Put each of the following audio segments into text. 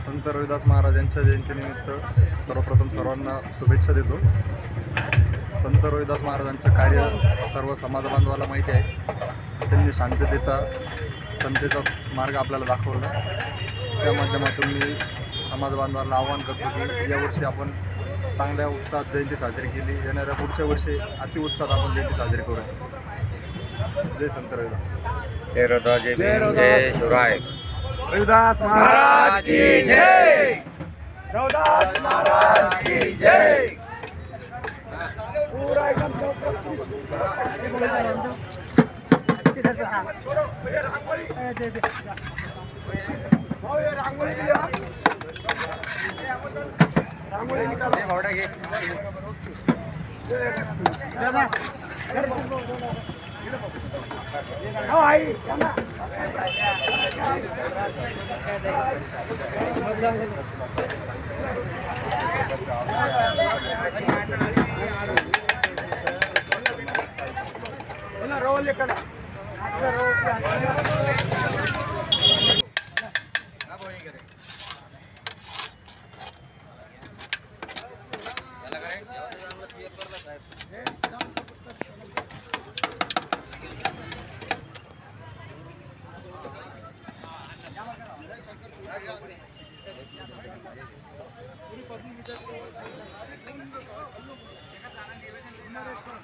संत रविदास महाराज यांच्या जयंतीनिमित्त सर्वप्रथम सर्वांना शुभेच्छा देतो. संत रविदास महाराजांचं कार्य सर्व समाज बांधवाला माहिती आहे. त्यांनी समतेचा मार्ग आपल्याला दाखवला. त्या माध्यमातून मी समाज बांधवांना आवाहन करतो की यावर्षी आपण चांगल्या उत्साहात जयंती साजरी केली. येणाऱ्या पुढच्या वर्षी अतिउत्साहात आपण जयंती साजरी करूया. जय संत रविदास. जय रविदास, जय भीम, जय शिवराय. रविदास महाराज की जय. रविदास महाराज की जय.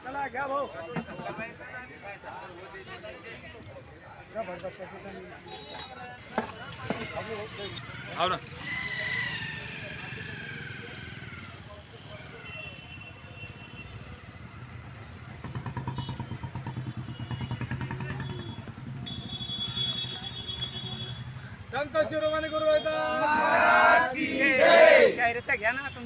चला घ्या भाऊ. हो ना. संत शिरोमणी गुरु रविदास की जय. शाहिरात घ्या ना तुम्ही.